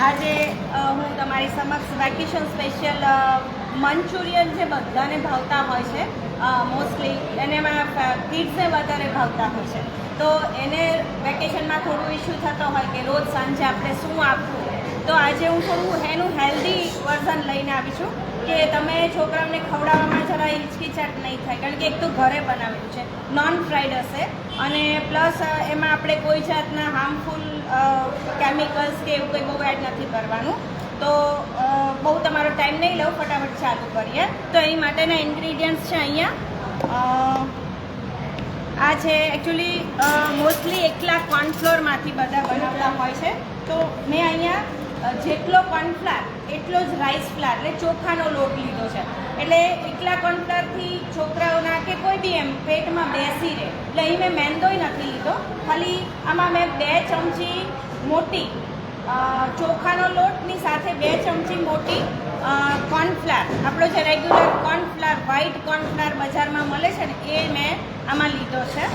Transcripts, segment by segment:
આજે હું તમારી સમક્ષ વેકેશન સ્પેશિયલ મંચુરિયન જે બધાને ભાવતા હોય છે, મોસ્ટલી એનેમાં કિડ્સને વધારે ભાવતા હોય છે, તો એને વેકેશનમાં થોડું ઇસ્યુ થતો હોય કે રોજ સાંજે આપણે શું આપવું. તો આજે હું થોડું એનું હેલ્ધી વર્ઝન લઈને આવી છું કે તમે છોકરાઓને ખવડાવવામાં જરા હિચકિચાટ નહીં થાય, કારણ કે એક તો ઘરે બનાવેલું છે, નોન ફ્રાઈડ હશે, અને પ્લસ એમાં આપણે કોઈ જાતના હાર્મફુલ કેમિકલ્સ કે એવું કંઈ બહુ એડ નથી કરવાનું. તો બહુ તમારો ટાઈમ નહીં લઉં, ફટાફટ ચાલુ કરીએ. તો એની માટેના ઇન્ગ્રીડિયન્ટ્સ છે અહીંયા. આ છે એકચ્યુઅલી મોસ્ટલી એકલા કોર્નફ્લોરમાંથી બધા બનાવતા હોય છે. તો મેં અહીંયા જેટલો કોર્નફ્લાર એટલો જ રાઈસ ફ્લાર એટલે ચોખાનો લોટ લીધો છે. એટલે એકલા કોર્નફ્લારથી છોકરાઓના કે કોઈ બી એમ પેટમાં બેસી રહે, એટલે અહીં મેં મેંદોય નથી લીધો. ખાલી આમાં મેં 2 ચમચી મોટી ચોખાનો લોટની સાથે 2 ચમચી મોટી કોર્નફ્લાર, આપણો જે રેગ્યુલર કોર્નફ્લાર વ્હાઈટ કોર્નફ્લાર બજારમાં મળે છે ને, એ મેં આમાં લીધો છે.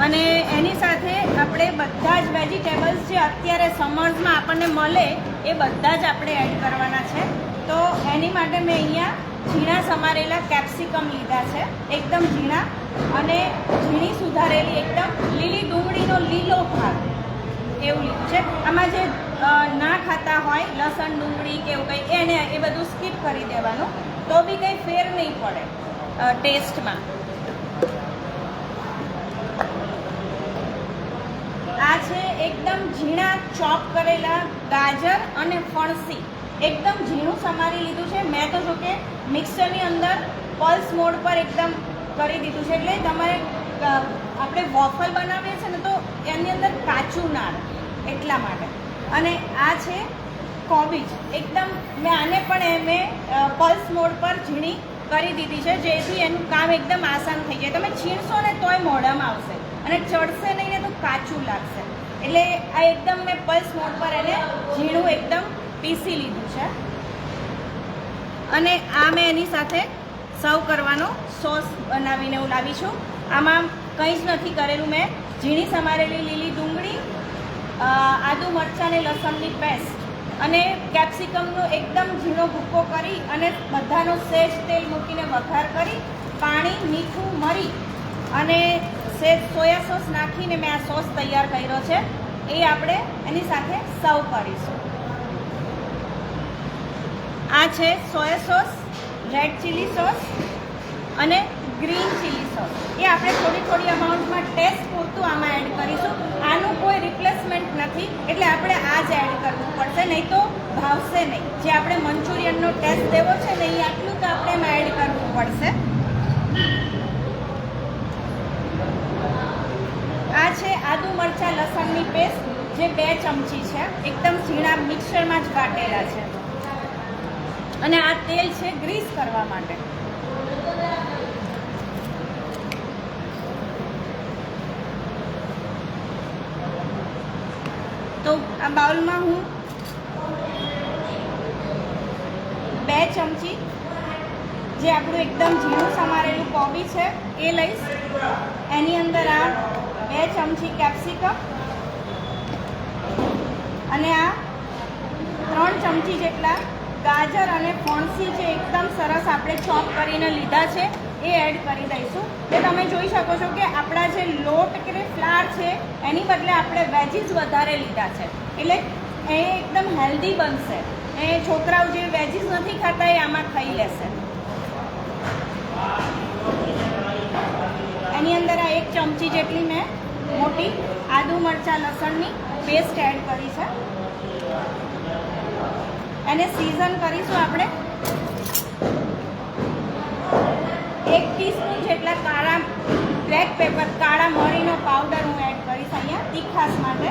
અને એની સાથે આપણે બધા જ વેજીટેબલ્સ જે અત્યારે સમર્સમાં આપણને મળે એ બધા જ આપણે એડ કરવાના છે. તો એની માટે મેં અહીંયા ઝીણા સમારેલા કેપ્સિકમ લીધા છે, એકદમ ઝીણા, અને ઝીણી સુધારેલી એકદમ લીલી ડુંગળીનો લીલો ભાગ એવું લીધું છે. આમાં જે ના ખાતા હોય લસણ ડુંગળી કે એવું કંઈ, એને એ બધું સ્કીપ કરી દેવાનું, તો બી કંઈ ફેર નહીં પડે ટેસ્ટમાં. આ છે એકદમ ઝીણા ચોપ કરેલા ગાજર અને ફણસી, એકદમ ઝીણું સમારી લીધું છે. મેં તો જો કે મિક્સરની અંદર પલ્સ મોડ પર એકદમ કરી દીધું છે, એટલે તમારે આપણે વોફલ બનાવીએ છીએ ને તો એની અંદર કાચું ના રહે, એટલા માટે. અને આ છે કોબીજ, એકદમ મેં આને પણ મેં પલ્સ મોડ પર ઝીણી કરી દીધી છે, જેથી એનું કામ એકદમ આસાન થઈ જાય. તમે છીણશો ને તોય મોઢામાં આવશે, અને ચડશે નહીં ને તો કાચું લાગશે. એટલે આ એકદમ મેં પલ્સ મોડ પર એને ઝીણું એકદમ પીસી લીધું છે. અને આ મેં એની સાથે સર્વ કરવાનો સોસ બનાવીને હું લાવી છું. આમાં કંઈ જ નથી કરેલું. મેં ઝીણી સમારેલી લીલી ડુંગળી, આદુ મરચાં અને લસણની પેસ્ટ અને કેપ્સિકમનો એકદમ ઝીણો ભૂકો કરી અને બધાનો સેજ તેલ મૂકીને વઘાર કરી, પાણી, મીઠું, મરી અને સેજ સોયા સોસ નાખીને મેં આ સોસ તૈયાર કર્યો છે. એ આપણે એની સાથે સર્વ કરીશું. આ છે soya sauce, red chilli sauce અને ગ્રીન ચીલી સોસ. એ આપણે થોડી થોડી અમાઉન્ટમાં ટેસ્ટ પૂરતું આમાં એડ કરીશું. આનું કોઈ રિપ્લેસમેન્ટ નથી, એટલે આપણે આ જ એડ કરવું પડશે, નહીં તો ભાવશે નહીં. જે આપણે મંચુરિયનનો ટેસ્ટ દેવો છે ને, એ આટલું તો આપણે એમાં એડ કરવું પડશે. આ છે આદુ મરચાં લસણની પેસ્ટ, જે 2 ચમચી છે, એકદમ ઝીણા મિક્સરમાં જ કાટેલા છે. અને આ તેલ છે ગ્રીસ કરવા માટે. તો આ બાઉલમાં હું 2 ચમચી જે આપણું એકદમ ઝીણું સમારેલું કોબી છે એ લઈશ. એની અંદર આ 2 ચમચી કેપ્સિકમ અને આ 3 ચમચી જેટલા ગાજર અને ફણસી જે એકદમ સરસ આપણે ચોપ કરીને લીધા છે એ એડ કરી દઈશું. એ તમે જોઈ શકો છો કે આપણા જે લોટ કે ફ્લાર છે એની બદલે આપણે વેજીસ વધારે લીધા છે, એટલે એ એકદમ હેલ્ધી બનશે. એ છોકરાઓ જે વેજીસ નથી ખાતા એ આમાં ખાઈ લેશે. એની અંદર આ 1 ચમચી જેટલી મેં મોટી આદુ મરચાં લસણની પેસ્ટ એડ કરી છે. એને સિઝન કરીશું આપણે. 1 ટીસ્પૂન જેટલા બ્લેક પેપર, કાળા મરીનો પાવડર હું એડ કરીશ અહીંયા તીખાશ માટે.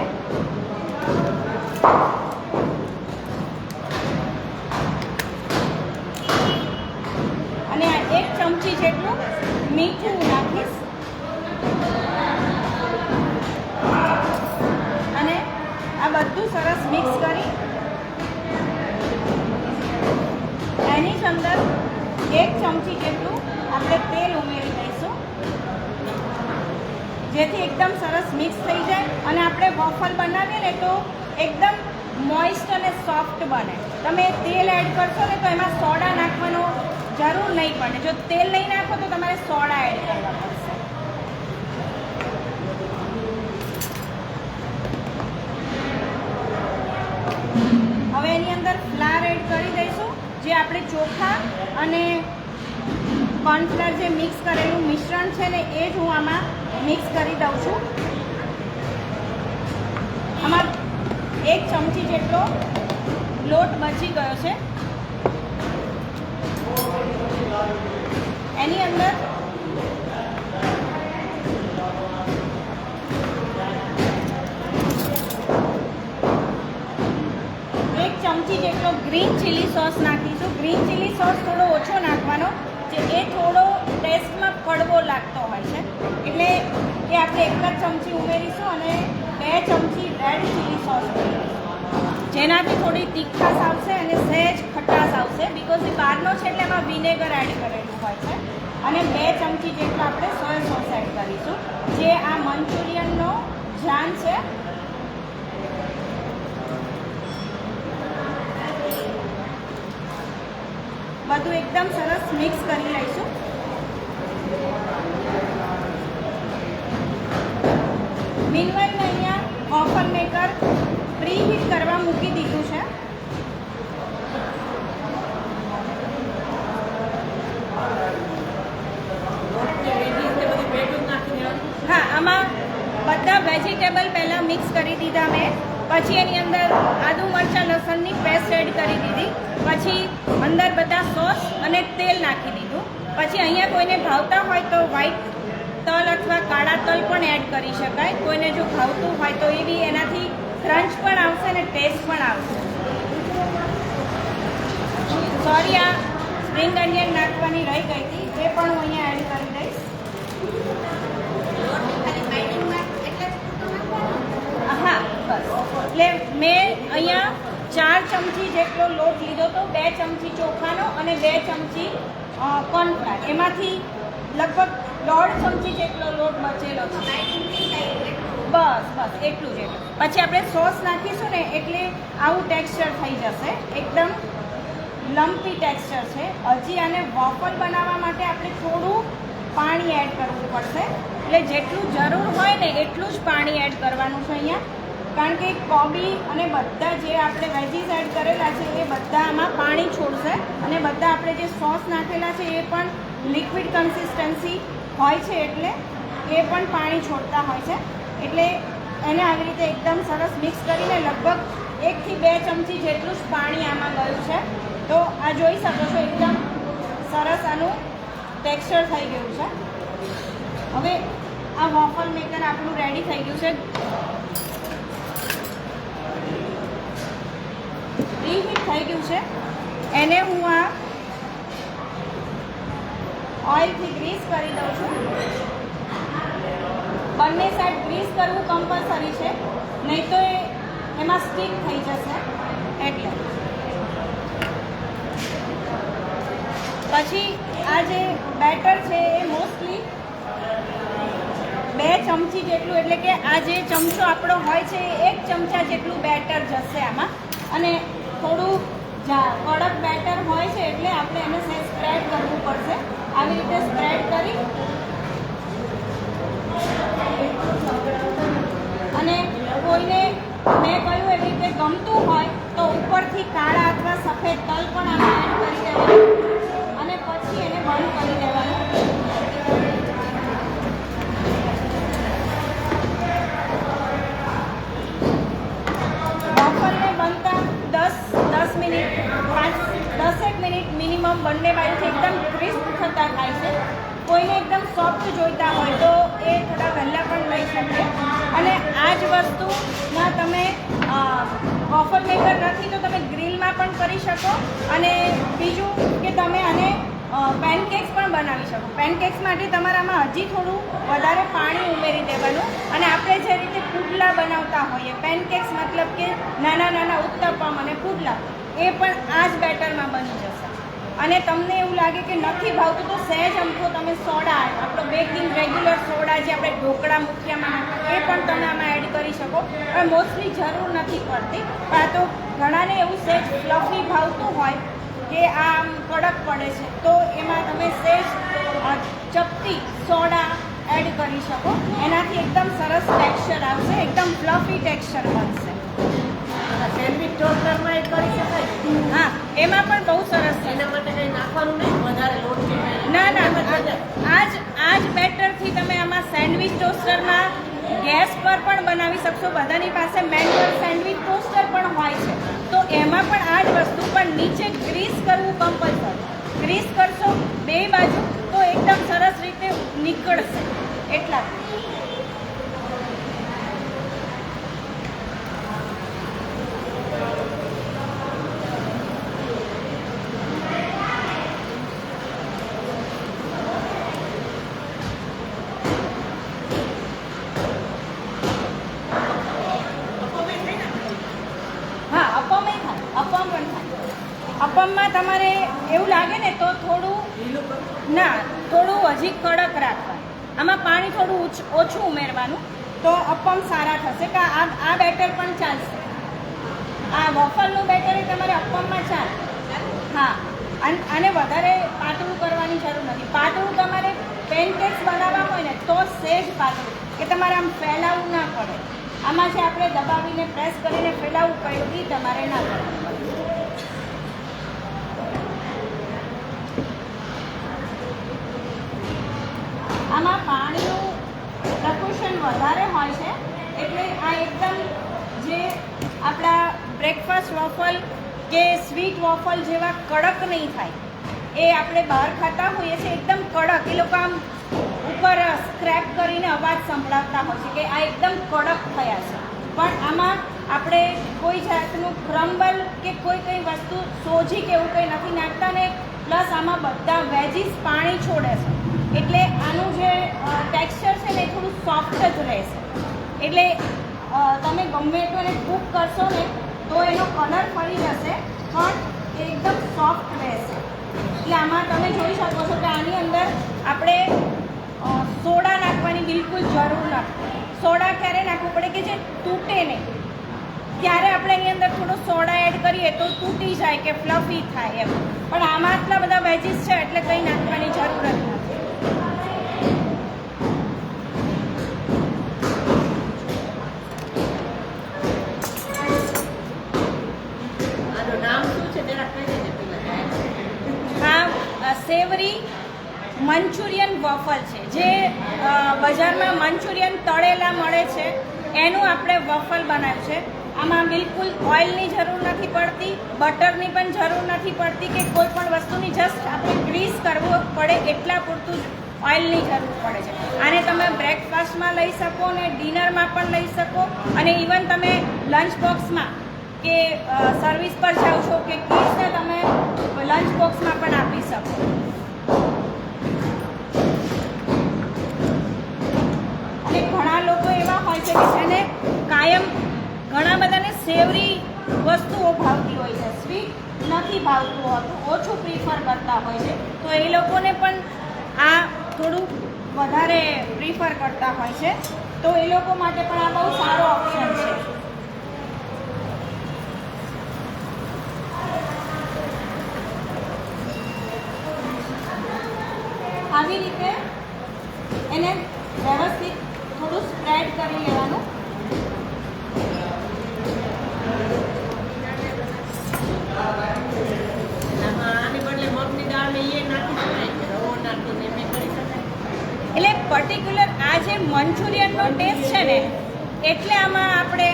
અને આ 1 ચમચી જેટલું મીઠું નાખીશ. અને આ બધું સરસ મિક્સ કરી એની જ અંદર 1 ચમચી જેટલું આપણે તેલ ઉમેરી દઈશું, જેથી એકદમ સરસ મિક્સ થઈ જાય. અને આપણે વોફલ બનાવીએ ને તો એકદમ મોઇસ્ટ અને સોફ્ટ બને. તમે તેલ એડ કરશો ને તો એમાં સોડા નાખવાનો જરૂર નહીં પડે. જો તેલ નહીં નાખો તો તમારે સોડા એડ કરવા પડશે. હવે એની અંદર ફ્લાર એડ કરી દઈશું. જે આપણે ચોખા અને કોર્નફ્લાવર જે મિક્સ કરેલું મિશ્રણ છે ને એ જ હું આમાં મિક્સ કરી દઉં છું. આમાં 1 ચમચી જેટલો લોટ બચી ગયો છે. એની અંદર ચમચી જેટલો ગ્રીન ચીલી સોસ નાખીશું. ગ્રીન ચીલી સોસ થોડો ઓછો નાખવાનો, જે એ થોડો ટેસ્ટમાં કડવો લાગતો હોય છે, એટલે એ આપણે 1 જ ચમચી ઉમેરીશું અને 2 ચમચી રેડ ચીલી સોસ ઉમેરીશું, જેનાથી થોડી તીખાશ આવશે અને સહેજ ખટાશ આવશે. બિકોઝ એ બહારનો છે એટલે એમાં વિનેગર એડ કરેલું હોય છે. અને 2 ચમચી જેટલો આપણે સોયા સોસ એડ કરીશું, જે આ મંચુરિયનનો જાન છે. બધું એકદમ સરસ મિક્સ કરી લઈશું. મીનવાઇલ મેં અહીંયા વોફર મેકર પ્રીહીટ કરવા મૂકી દીધું છે. હા, આમાં બધા વેજીટેબલ પહેલાં મિક્સ કરી દીધા મેં. પછી એની અંદર આદુ મરચાં લસણની પેસ્ટ એડ કરી દીધી. પછી અંદર બધા સોસ અને તેલ નાખી દીધું. પછી અહીંયા કોઈને ભાવતા હોય તો વ્હાઈટ તલ અથવા કાળા તલ પણ એડ કરી શકાય. કોઈને જો ભાવતું હોય તો એ બી એનાથી ક્રંચ પણ આવશે અને ટેસ્ટ પણ આવશે. સોરી, આ સ્પ્રિંગ અનિયન નાખવાની રહી ગઈ હતી, એ પણ હું અહીંયા એડ કરી દઈશ. હા, બસ. એટલે મેં અહીંયા 4 ચમચી જેટલો લોટ લીધો હતો, 2 ચમચી ચોખાનો અને 2 ચમચી કોર્નફ્લાવર. એમાંથી લગભગ 1.5 ચમચી જેટલો લોટ બચેલો છે. બસ એટલું જ. પછી આપણે સોસ નાખીશું ને એટલે આવું ટેક્સચર થઈ જશે. એકદમ લમ્પી ટેક્સચર છે. હજી આને વોફર બનાવવા માટે આપણે થોડું પાણી એડ કરવું પડશે. એટલે જેટલું જરૂર હોય ને એટલું જ પાણી એડ કરવાનું છે અહીંયા. કારણ કે કોબી અને બધા જે આપણે વેજીસ એડ કરેલા છે એ બધા આમાં પાણી છોડશે. અને બધા આપણે જે સોસ નાખેલા છે એ પણ લિક્વિડ કન્સિસ્ટન્સી હોય છે, એટલે એ પણ પાણી છોડતા હોય છે. એટલે એને આવી રીતે એકદમ સરસ મિક્સ કરીને લગભગ 1 થી 2 ચમચી જેટલું જ પાણી આમાં ગયું છે. તો આ જોઈ શકો છો, એકદમ સરસ આનું ટેક્સચર થઈ ગયું છે. હવે આ વોફર મેકર આપણું રેડી થઈ ગયું છે. પ્રીહીટ થઈ ગયું છે. એને હું આ ઓઇલથી ગ્રીસ કરી દઉં છું. બંને સાઈડ ગ્રીસ કરવું કમ્પલસરી છે, નહીં તો એમાં સ્ટીક થઈ જશે. એટલે પછી આ જે બેટર છે એ મોસ્ટલી 2 ચમચી જેટલું, એટલે કે આ જે ચમચો આપણો હોય છે એ 1 ચમચા જેટલું બેટર જશે આમાં. અને થોડું કડક બેટર હોય છે એટલે આપણે એને સ્પ્રેડ કરવું પડશે. આવી રીતે સ્પ્રેડ કરી અને કોઈને મેં કહ્યું એવી રીતે ગમતું હોય તો ઉપરથી કાળા અથવા સફેદ તલ પણ આમાં એડ કરી દેવાનું અને પછી એને બંધ કરી દેવાનું. વોફરને બનતા 10 મિનિટ 10 મિનિટ મિનિમમ બંને બાજુથી એકદમ ક્રિસ્પ થતા થાય છે. કોઈને એકદમ સોફ્ટ જોઈતા હોય તો એ થોડા વહેલા પણ લઈ શકે. અને આ જ વસ્તુમાં તમે વોફર મેકર નથી તો તમે ગ્રીલમાં પણ કરી શકો. અને બીજું કે તમે આને પેનકેક્સ પણ બનાવી શકો. પેનકેક્સ માટે તમારામાં હજી થોડું વધારે પાણી ઉમેરી દેવાનું. અને આપણે જે રીતે પુડલા બનાવતા હોઈએ, પેનકેક્સ મતલબ કે નાના નાના ઉત્તપમ અને પુડલા, એ પણ આ જ બેટરમાં બની જશે. અને તમને એવું લાગે કે નથી ભાવતું તો સહેજ અમથો તમે સોડા, આપણો બેકિંગ રેગ્યુલર સોડા જે આપણે ઢોકળા મુઠિયામાં નાખીએ એ પણ તમે આમાં એડ કરી શકો. પણ મોસ્ટલી જરૂર નથી પડતી. પણ આ તો ઘણાને એવું સહેજ ફ્લફી ભાવતું હોય કે આ આમ કડક પડે છે તો એમાં તમે સહેજ ચપટી સોડા એડ કરી શકો. એનાથી એકદમ સરસ ટેક્સચર આવશે, એકદમ ફ્લફી ટેક્સચર બનશે. સેન્ડવિચ ટોસ્ટરમાં એ કરી શકાય? હા, એમાં પણ બહુ સરસ છે. એના માટે કંઈ નાખવાનું નહીં, વધારે લોટ કે ના આ જ બેટરથી તમે આમાં સેન્ડવિચ ટોસ્ટરમાં ગેસ પર પણ બનાવી શકશો. બધાની પાસે મેન્યુઅલ સેન્ડવિચ ટોસ્ટર પણ હોય છે તો એમાં પણ આ જ વસ્તુ, પણ નીચે ગ્રીસ કરવું કમ્પલસરી. ગ્રીસ કરશો બે બાજુ તો એકદમ સરસ રીતે નીકળશે. એટલા અપમમાં તમારે એવું લાગે ને તો થોડું હજી કડક રાખવા. આમાં પાણી થોડું ઓછું ઉમેરવાનું તો અપમ સારા થશે. કે આ બેટર પણ ચાલશે. આ વોફલનું બેટર એ તમારે અપમમાં ચાલે. હા, આને વધારે પાતળું કરવાની જરૂર નથી. પાતળું તમારે પેનકેક્સ બનાવવા હોય ને તો સહેજ પાતળું, કે તમારે આમ ફેલાવવું ના પડે. આમાં જે આપણે દબાવીને પ્રેસ કરીને ફેલાવવું પડે એ તમારે ના કરવું પડે. આમાં પાણીનું પ્રપોર્શન વધારે હોય છે એટલે આ એકદમ જે આપણા બ્રેકફાસ્ટ વોફલ કે સ્વીટ વોફલ જેવા કડક નહીં થાય. એ આપણે બહાર ખાતા હોઈએ છીએ એકદમ કડક, એ લોકો આમ ઉપર સ્ક્રેપ કરીને અવાજ સંભળાવતા હોય છે કે આ એકદમ કડક થયા છે. પણ આમાં આપણે કોઈ જાતનું ક્રમ્બલ કે કંઈ વસ્તુ સોજી કે એવું કંઈ નથી નાખતા ને પ્લસ આમાં બધા વેજીસ પાણી છોડે છે એટલે આનું જે ટેક્સચર છે ને એ થોડું સોફ્ટ જ રહેશે. એટલે તમે ગમે એટલું એને કૂક કરશો ને તો એનો કલર ફરી જશે પણ એકદમ સોફ્ટ રહેશે. એટલે આમાં તમે જોઈ શકો છો કે આની અંદર આપણે સોડા નાખવાની બિલકુલ જરૂર નથી. સોડા ક્યારે નાખવું પડે કે જે તૂટે નહીં, ત્યારે આપણે એની અંદર થોડો સોડા એડ કરીએ તો તૂટી જાય કે ફ્લફી થાય એમ. પણ આમાં આટલા બધા વેજીસ છે એટલે કંઈ નાખવાની જરૂર જ નથી. સેવરી મંચુરિયન વોફલ છે જે બજારમાં મંચુરિયન તળેલા મળે છે એનું આપણે વોફલ બનાવ્યું છે. આમાં બિલકુલ ઓઇલની જરૂર નથી પડતી, બટરની પણ જરૂર નથી પડતી કે કોઈ પણ વસ્તુની જસ્ટ આપણે ગ્રીસ કરવું પડે એટલા પૂરતું જ ઓઇલની જરૂર પડે છે. આને તમે બ્રેકફાસ્ટમાં લઈ શકો ને ડિનરમાં પણ લઈ શકો અને ઇવન તમે લંચ બોક્સમાં કે સર્વિસ પર જાઓ છો કે કિડ્સને તમે લંચ બોક્સમાં પણ આપી શકો. અને ઘણા લોકો એવા હોય છે કે જેને કાયમ ઘણા બધાને સેવરી વસ્તુઓ ભાવતી હોય છે, સ્વીટ નથી ભાવતું હોતું, ઓછું પ્રિફર કરતા હોય છે તો એ લોકોને પણ આ થોડું વધારે પ્રિફર કરતા હોય છે તો એ લોકો માટે પણ આ બહુ સારો ઓપ્શન છે. આવી રીતે એને વ્યવસ્થિત થોડું સ્પ્રેડ કરી લેવાનું. એટલે પર્ટિક્યુલર આ જે મંચુરિયનનો ટેસ્ટ છે ને એટલે આમાં આપણે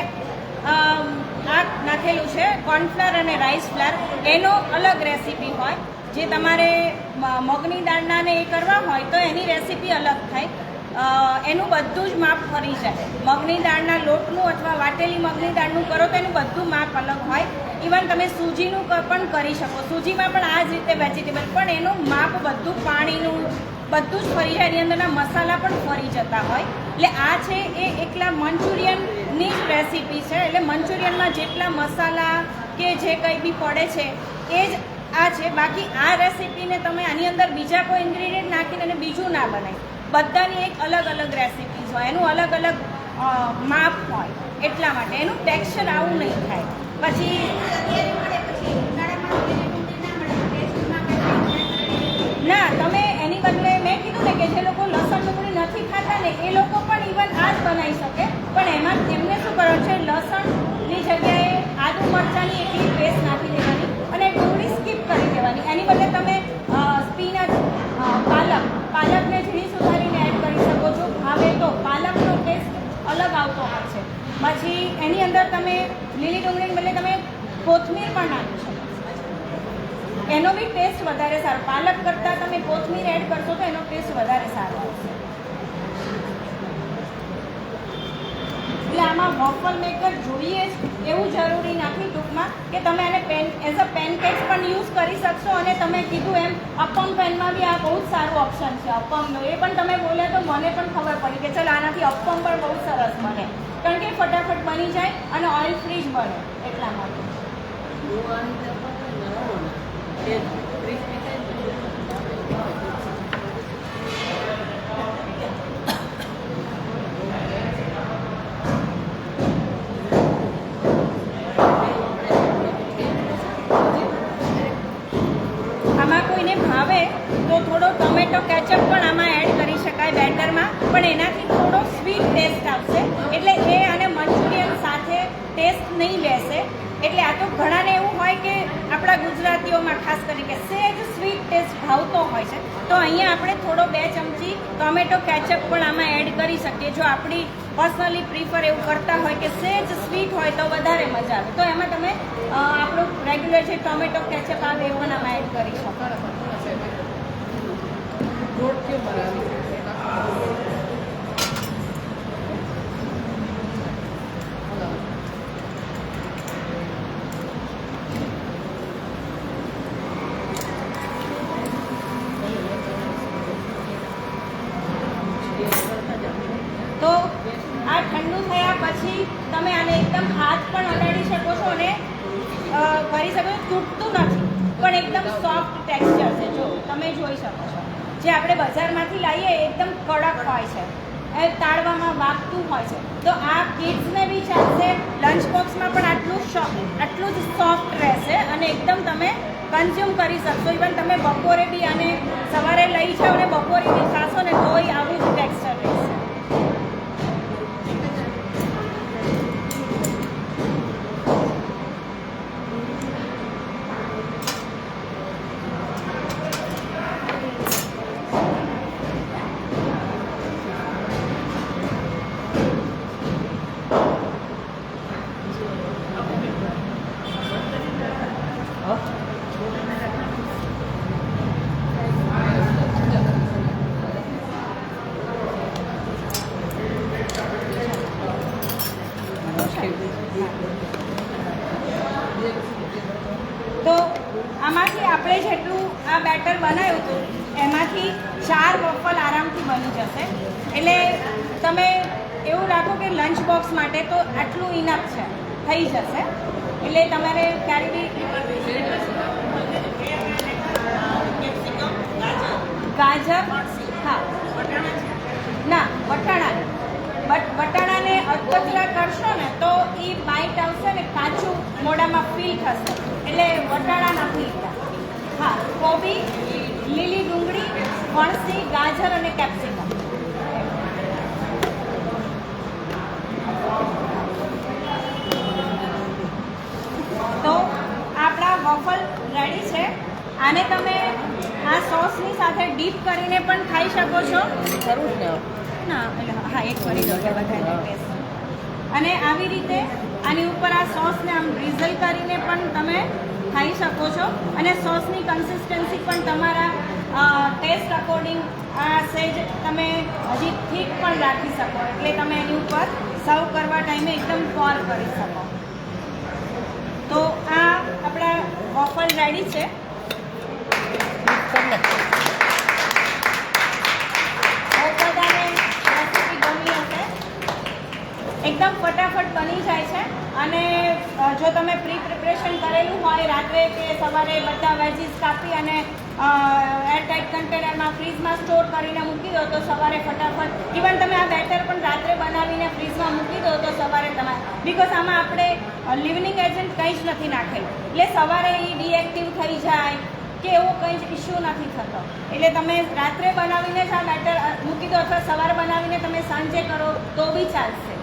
આ નાખેલું છે કોર્નફ્લાવર અને રાઈસ ફ્લાવર. એનો અલગ રેસીપી હોય. જે તમારે મગની દાળના ને એ કરવા હોય તો એની રેસીપી અલગ થાય. એનું બધું જ માપ ફરી જાય. મગની દાળના લોટનું અથવા વાટેલી મગની દાળનું કરો તો એનું બધું માપ અલગ હોય. ઇવન તમે સૂજીનું પણ કરી શકો. સૂજીમાં પણ આ જ રીતે વેજીટેબલ પણ એનું માપ બધું પાણીનું બધું જ ફરી જાય. એની અંદરના મસાલા પણ ફરી જતા હોય. એટલે આ છે એ એકલા મંચુરિયનની જ રેસીપી છે. એટલે મંચુરિયનમાં જેટલા મસાલા કે જે કંઈ બી પડે છે એ જ આ છે. બાકી આ રેસીપીને તમે આની અંદર બીજા કોઈ ઇન્ગ્રીડિયન્ટ નાખીને અને બીજું ના બનાવી. બધાની એક અલગ અલગ રેસીપીઝ હોય, એનું અલગ અલગ માપ હોય, એટલા માટે એનું ટેક્સચર આવું નહીં થાય. પછી ના, તમે એની બદલે મેં કીધું ને કે જે લોકો લસણ ડુંગળી નથી ખાતા ને એ લોકો પણ ઇવન આ જ બનાવી શકે. પણ એમાં એમને શું કરવાનું છે, લસણની જગ્યાએ આદુ મરચાંની એકલી પેસ્ટ નાખી દેવાની અને ડુંગળી સ્કીપ કરી દેવાની. એની બદલે તમે સ્પીનચ, પાલકને ઝીણી સુધારીને એડ કરી શકો છો. હવે તો પાલકનો ટેસ્ટ અલગ આવતો હોય છે. પછી એની અંદર તમે લીલી ડુંગળીને બદલે તમે કોથમીર પણ નાખી શકો. એનો બી ટેસ્ટ વધારે સારો. પાલક કરતાં તમે કોથમીર એડ કરશો તો એનો ટેસ્ટ વધારે સારો આવશે. એટલે આમાં વોફલ મેકર જોઈએ જ એવું જરૂરી નથી ટૂંકમાં, કે તમે આને એઝ અ પેનકેક્સ પણ યુઝ કરી શકશો. અને તમે કીધું એમ અપમ પેનમાં બી આ બહુ જ સારું ઓપ્શન છે અપમનો. એ પણ તમે બોલ્યા તો મને પણ ખબર પડી કે ચાલ આનાથી અપમ પણ બહુ સરસ બને, કારણ કે ફટાફટ બની જાય અને ઓઇલ ફ્રી જ બને એટલા માટે. આમાં કોઈને ભાવે તો થોડો ટોમેટો કેચઅપ પણ આમાં એડ કરી શકાય બેટરમાં, પણ એનાથી થોડો સ્વીટ ટેસ્ટ આવશે. એટલે એ અને મંચુરિયન સાથે ટેસ્ટ નહીં બેસે. એટલે આ તો ઘણાને એવું હોય કે આપણા ગુજરાતીઓમાં ખાસ કરીને સહેજ સ્વીટ ટેસ્ટ ભાવતો હોય છે, તો અહીંયા આપણે થોડો 2 ચમચી ટોમેટો કેચઅપ પણ આમાં એડ કરી શકીએ. જો આપણી પર્સનલી પ્રિફર એવું કરતા હોય કે સહેજ સ્વીટ હોય તો વધારે મજા આવે, તો એમાં તમે આપણું રેગ્યુલર જે ટોમેટો કેચઅપ આવે એ પણ આમાં એડ કરી શકો. તો આ ઠંડુ થયા પછી તમે આને એકદમ હાથ પણ અડાડી શકો છો અને કરી શકો છો. તૂટતું નથી પણ એકદમ સોફ્ટ ટેક્સચર છે. જો તમે જોઈ શકો છો, જે આપણે બજારમાંથી લાવીએ એકદમ કડક હોય છે, એ તાળવામાં વાગતું હોય છે. તો આ કિડ્સને બી ચાલશે, લંચ બોક્સમાં પણ આટલું જ સોફ્ટ રહેશે અને એકદમ તમે કન્ઝ્યુમ કરી શકશો. ઇવન તમે બપોરે બી આને સવારે લઈ જાઓ અને બપોરે બી ખાશો ને તોય આવું જ ટેક્સચર રહેશે. તો આમાંથી આપણે જેટલું આ બેટર બનાવ્યું હતું એમાંથી 4 વોફલ આરામથી બની જશે. એટલે તમે એવું રાખો કે લંચ બોક્સ માટે તો આટલું ઇનફ છે, થઈ જશે. એટલે તમારે ક્યારે બી ગાજર, હા ના વટાણા, વટાણાને અધકચરા કરશો ને તો એ બાઈટ આવશે ને કાચું મોઢામાં ફીલ થશે, એટલે વટાણા નથી લીધા. હા, કોબી, લીલી ડુંગળી, ફણસી, ગાજર અને કેપ્સિકમ. તો આપણા વોફલ રેડી છે. આને તમે આ સોસની સાથે ડીપ કરીને પણ ખાઈ શકો છો. ના એટલે હા, એક કરી દો કે બધાને ટેસ્ટ. અને આવી રીતે આની ઉપર આ સોસને આમ ડ્રીઝલ કરીને પણ તમે ખાઈ શકો છો. અને સોસની કન્સિસ્ટન્સી પણ તમારા ટેસ્ટ અકોર્ડિંગ આ સેજ તમે હજી થીક પણ રાખી શકો, એટલે તમે એની ઉપર સર્વ કરવા ટાઈમે એકદમ પોર કરી શકો. તો આ આપણા વોફલ રેડી છે. એકદમ એકદમ ફટાફટ બની જાય છે. અને જો તમે પ્રી પ્રિપરેશન કરેલું હોય રાત્રે કે સવારે બધા વેજીસ કાપી અને એરટાઇટ કન્ટેનરમાં ફ્રીઝમાં સ્ટોર કરીને મૂકી દો તો સવારે ફટાફટ ઇવન તમે આ બેટર પણ રાત્રે બનાવીને ફ્રીઝમાં મૂકી દો તો સવારે તમે બિકોઝ આમાં આપણે લિવનિંગ એજન્ટ કંઈ જ નથી નાખેલું એટલે સવારે એ ડીએક્ટિવ થઈ જાય કે એવો કંઈ જ ઇશ્યુ નથી થતો. એટલે તમે રાત્રે બનાવીને જ આ બેટર મૂકી દો અથવા સવારે બનાવીને તમે સાંજે કરો તો બી ચાલશે.